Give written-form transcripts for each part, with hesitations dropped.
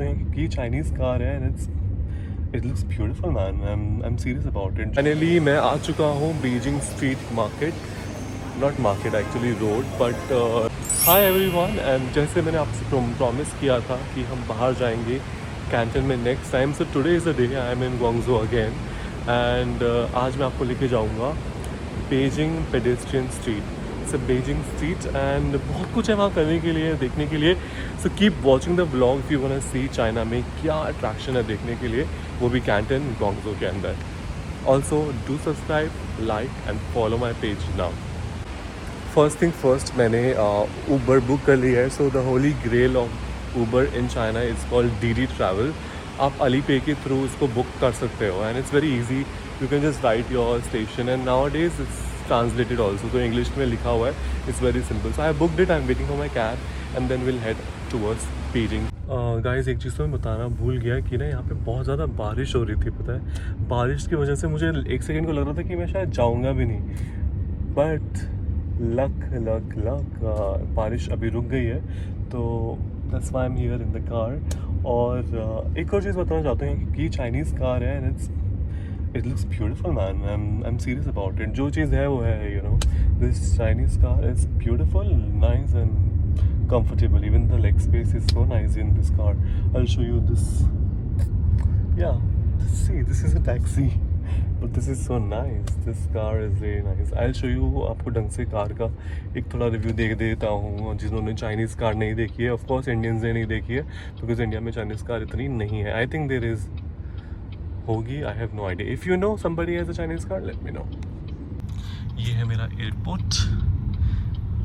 कि Chinese car है and it looks beautiful man. I am serious about it. Finally मैं आ चुका हूँ Beijing street market, not market actually road, but hi everyone. And जैसे मैंने आपसे प्रॉमिस किया था कि हम बाहर जाएंगे कैंटन में next time, so today is the day I am in Guangzhou again. And आज मैं आपको लेके जाऊँगा Beijing pedestrian street. It's Beijing street and बहुत कुछ है वहाँ करने के लिए, देखने के लिए। So keep watching the vlog if you want to see China में क्या अट्रैक्शन है देखने के लिए, वो भी कैंटन ग्वांगझो के अंदर। Also do subscribe, like and follow my page now. First thing first, मैंने ऊबर बुक कर लिया है। So the holy grail of Uber in China is called DiDi travel. आप अलीपे के थ्रू उसको बुक कर सकते हो and it's very easy. You can just write your station and nowadays it's translated also, तो English में लिखा हुआ है। It's very simple. So I booked it, I am waiting for my cab and then will head towards Beijing. Guys एक चीज़ तो मैं बताना भूल गया कि ना यहाँ पे बहुत ज़्यादा बारिश हो रही थी। पता है, बारिश की वजह से मुझे एक सेकेंड को लग रहा था कि मैं शायद जाऊँगा भी नहीं, बट लक लक लक बारिश अभी रुक गई है, तो that's why I am here in the car. और एक और चीज़ बताना चाहता हूँ कि चाइनीज़ कार है and it looks beautiful man. I am serious about it. जो चीज़ है वो है, you know, this Chinese car is beautiful, nice and comfortable. Even the leg space is so nice in this car. I'll show you this. Yeah, see, this is a taxi, but this is so nice. This car is really nice. I'll show you आपको ढंग से car का एक थोड़ा review दे देता हूँ जिन्होंने Chinese car नहीं देखी है। ऑफ कोर्स इंडियंस ने नहीं देखी है, बिकॉज इंडिया में चाइनीज़ कार इतनी नहीं है। आई थिंक देयर इज़ होगी, I have no idea. If you know somebody has a Chinese car, let me know. ये है मेरा एयरपोर्ट,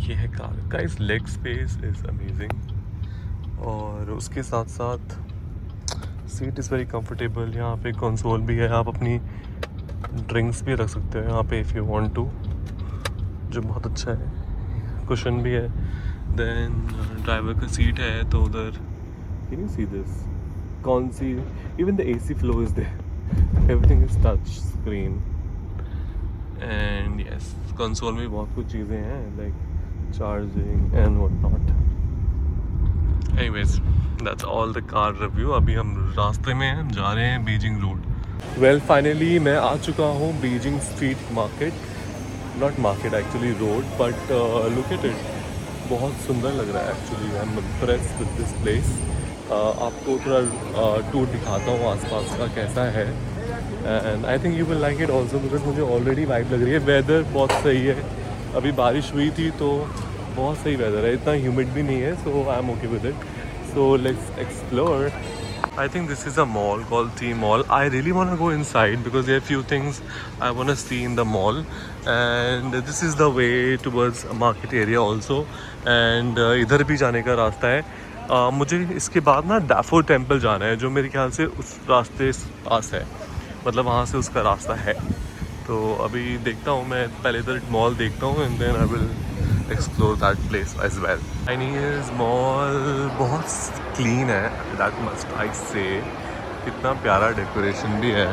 ये है कार का। इस लेग स्पेस इज़ अमेजिंग और उसके साथ साथ सीट इज़ वेरी कंफर्टेबल। यहाँ पे कंसोल भी है, आप अपनी ड्रिंक्स भी रख सकते हो यहाँ पे इफ़ यू वांट टू, जो बहुत अच्छा है। कुशन भी है। देन ड्राइवर का सीट है तो उधर, कैन यू सी दिस, कौन सी, even the AC flow is there, everything is touch screen and yes, console में बहुत कुछ चीज़ें हैं like charging and whatnot. Anyways, that's all the car review. अभी हम रास्ते में हैं, जा रहे हैं बीजिंग रोड। Well, finally मैं आ चुका हूँ Beijing street market, not market actually road, but look at it, बहुत सुंदर लग रहा है actually. I am impressed with this place. आपको थोड़ा टूर दिखाता हूँ आसपास का कैसा है and I think you will like it also, because मुझे ऑलरेडी वाइब लग रही है। वेदर बहुत सही है, अभी बारिश हुई थी तो बहुत सही वेदर है, इतना ह्यूमिड भी नहीं है, so I am okay with it. So let's explore. I think this is a mall called T mall. I really want to go inside because there are few things I want to see in the mall and this is the way towards market area also. And इधर भी जाने का रास्ता है। मुझे इसके बाद ना डैफो टेम्पल जाना है, जो मेरे ख्याल से उस रास्ते पास है, मतलब वहाँ से उसका रास्ता है। तो अभी देखता हूँ मैं, पहले इधर मॉल देखता हूँ and then I will explore that place as well. Chinese mall बहुत क्लीन है, दैट मस्ट आई से। कितना प्यारा डेकोरेशन भी है,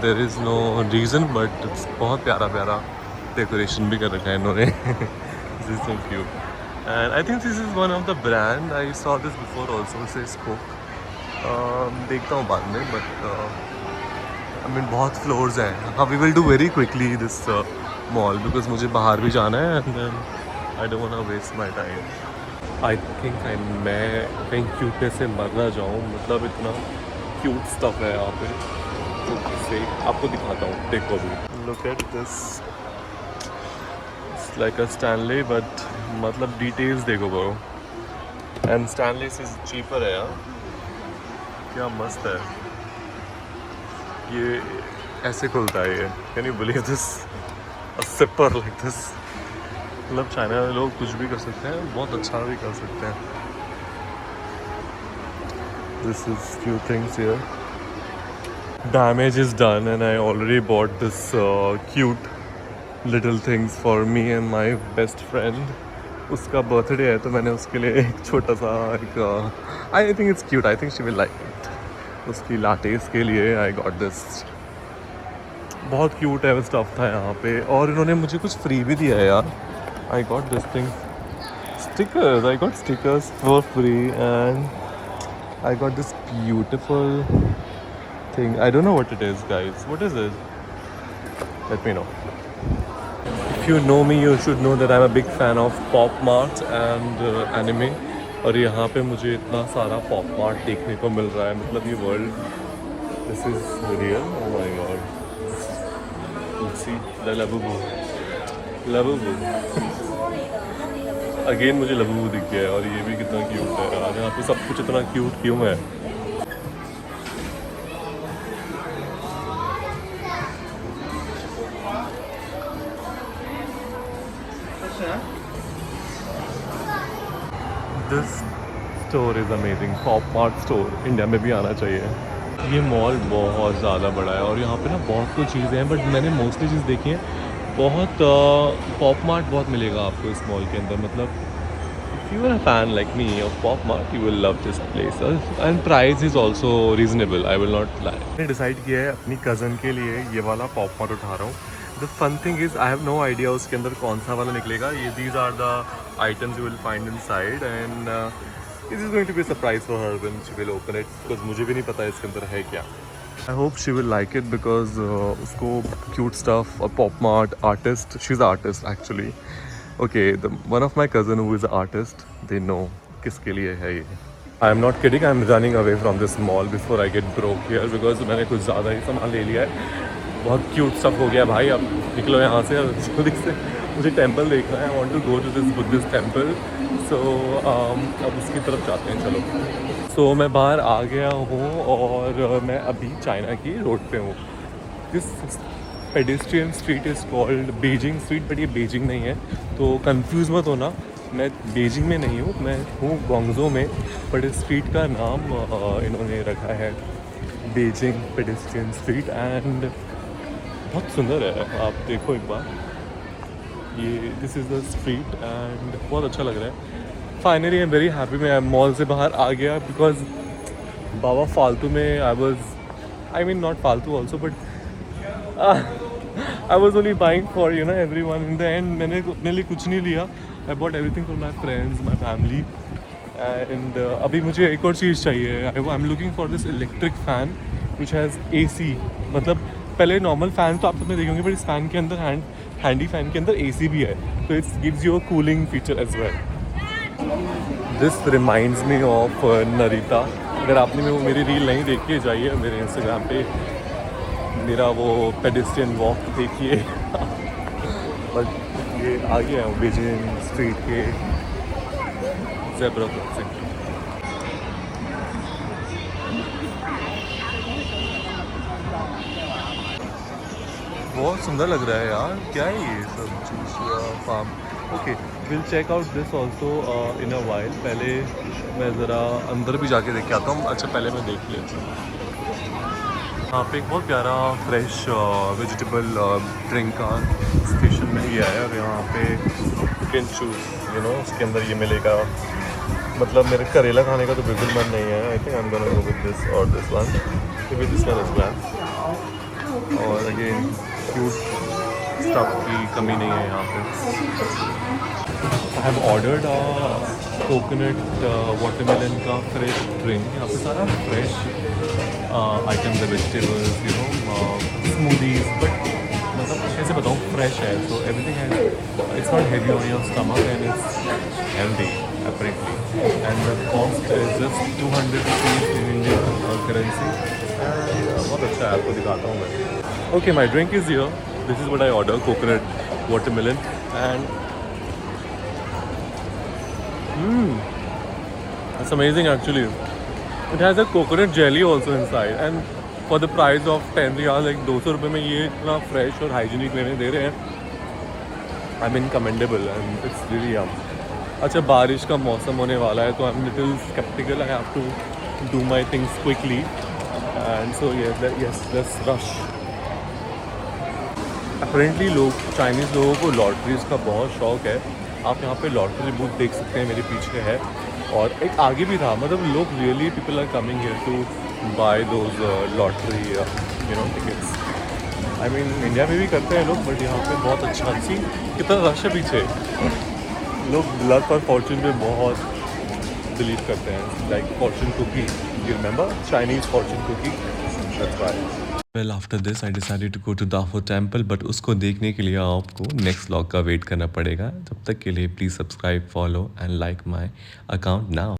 there is no reason but it's बहुत प्यारा प्यारा डेकोरेशन भी कर रखा है इन्होंने। This is so cute and I think this is one of the brand, I saw this before also, से स्पोक। देखता हूँ बाद में, बट आई मीन बहुत फ्लोर्स हैं। हाँ, we will do very quickly this mall because मुझे बाहर भी जाना है and then I don't want to waste my time. I think मैं कहीं क्यूटनेस से मर ना जाऊँ, मतलब इतना क्यूट स्टफ है यहाँ पे। तो से आपको दिखाता हूँ, देखो अभी। Look at this, it's like a Stanley, but मतलब डिटेल्स देखो ब्रो। एंड स्टैनले से चीपर है यार, क्या मस्त है। ये ऐसे खुलता है, ये can you believe this, a sipper like this. मतलब चाइना में लोग कुछ भी कर सकते हैं, बहुत अच्छा भी कर सकते हैं। This is few things here. Damage is done and I already bought this cute little things for me and my best friend. उसका बर्थडे है तो मैंने उसके लिए एक छोटा सा एक I think it's cute, I think she will like it. उसकी लाटेस के लिए आई गॉट दिस, बहुत क्यूट है स्टफ था यहाँ पे। और इन्होंने मुझे कुछ फ्री भी दिया है यार। I got this thing, stickers, I got stickers for free and I got this beautiful thing. I don't know what it is, guys. What is it? Let me know. If you know me, you should know that I'm a big fan of pop mart and anime. और यहाँ पे मुझे इतना सारा pop mart देखने को मिल रहा है, मतलब ये world, this is real. Oh my God, see the Labubu. Labubu again मुझे लबूबू दिख गया है, और ये भी कितना क्यूट है यार. यहाँ पे सब कुछ इतना क्यूट क्यों है. This store is amazing. Pop mart store India में भी आना चाहिए. ये मॉल बहुत ज़्यादा बड़ा है और यहाँ पे ना बहुत कुछ चीज़ें हैं, बट मैंने मोस्टली चीज़ देखी है. बहुत पॉप मार्ट बहुत मिलेगा आपको इस मॉल के अंदर. मतलब if you are a fan like me of Pop Mart, you will love this place. And price is also reasonable, I will not lie. मैंने डिसाइड किया है अपनी कज़न के लिए ये वाला पॉप मार्ट उठा रहा हूँ. The fun thing is I have no idea उसके अंदर कौन सा वाला निकलेगा. ये these are the items you will find inside, and this is going to be surprise for her when she will open it, because मुझे भी नहीं पता इसके अंदर है क्या. I hope she will like it because उसको cute stuff और Pop Mart artist, she is artist actually. Okay, the one of my cousin who is artist, they know किसके लिए है ये. I am not kidding, I am running away from this mall before I get broke here, because मैंने कुछ ज़्यादा ही सामान ले लिया है. बहुत क्यूट स्टफ हो गया भाई. अब निकलो यहाँ से जल्दी से, मुझे टेंपल देखना है. I want to go to this Buddhist temple. So अब उसकी तरफ जाते हैं, चलो. सो मैं बाहर आ गया हूँ और मैं अभी चाइना की रोड पे हूँ. This pedestrian street is called Beijing street, but ये बीजिंग नहीं है, तो कंफ्यूज मत होना. मैं बीजिंग में नहीं हूँ, मैं हूँ ग्वांगझो में, बट इस स्ट्रीट का नाम इन्होंने रखा है बीजिंग पेडेस्ट्रियन स्ट्रीट. एंड बहुत सुंदर है, आप देखो एक बार. ये this is the street and बहुत अच्छा लग रहा है. Finally I am very happy. मैं मॉल से बाहर आ गया बिकॉज बाबा फालतू में आई मीन नॉट फालतू also, but I was only buying for you know every one. In the end मैंने अपने लिए कुछ नहीं लिया. I bought everything for my friends, my family. And अभी मुझे एक और चीज़ चाहिए. I am looking for this electric fan which has AC. मतलब पहले नॉर्मल फ़ैन तो आप सबने देखे होंगे, बट इस फ़ैन के अंदर हैंडी फ़ैन के अंदर AC भी है, तो it's gives you a cooling feature as well. This reminds me of Narita. अगर आपने वो मेरी रील नहीं देखी है, जाइए मेरे इंस्टाग्राम पे, मेरा वो पेडेस्ट्रियन वॉक देखिए. बट ये आ गया है बीजिंग स्ट्रीट के ज़ेब्रा क्रॉसिंग. बहुत सुंदर लग रहा है यार. क्या है ये सब चीज़ farm. Okay, will check out this also in a while. पहले मैं ज़रा अंदर भी जाके देख के आता हूँ. अच्छा, पहले मैं देख लेता हूँ. यहाँ पे एक बहुत प्यारा फ्रेश वेजिटेबल ड्रिंक का स्टेशन मिल गया है. और यहाँ पे you can choose, you know, उसके अंदर ये मिलेगा. मतलब मेरे करेला खाने का तो बिल्कुल मन नहीं है. I think I am gonna go with this और this one, with this one as well. और अगेन क्यूट स्टफ की कमी नहीं है यहाँ पे. I have ordered coconut watermelon का फ्रेश ड्रिंक. यहाँ पे सारा फ्रेश आइटम्स है, vegetables, you know, smoothies. But मतलब कैसे बताऊँ, फ्रेश है. सो एवरीथिंग है, it's not heavy on your stomach and it's healthy apparently. And the cost is just 200 rupees in Indian currency. बहुत अच्छा है, आपको दिखाता हूँ मैं. Okay, my drink is here. This is what I ordered, coconut watermelon. And it's amazing actually. It has a coconut jelly also inside. And for the price of 10 riyal, like 200 रुपये में ये इतना fresh और hygienic लेने दे रहे हैं. I mean commendable and it's really yum. अच्छा, बारिश का मौसम होने वाला है, तो I am little skeptical. I have to do my things quickly and so yes let's rush. Apparently Chinese लोगों को लॉटरीज़ का बहुत शौक है. आप यहाँ पे लॉटरी बूथ देख सकते हैं, मेरे पीछे है. और एक आगे भी था. मतलब लोग really people are coming here to buy those lottery you know tickets. I mean India में भी करते हैं लोग, बट यहाँ पे बहुत अच्छा. सी कितना रश है पीछे. लोग लक और फॉर्चून पे बहुत बिलीव करते हैं, like fortune cookie, you remember Chinese fortune cookie, that's why. Well, after this, I decided to go to Dafo Temple, but उसको देखने के लिए आपको नेक्स्ट व्लॉग का वेट करना पड़ेगा। तब तक के लिए please subscribe, follow and like my account now.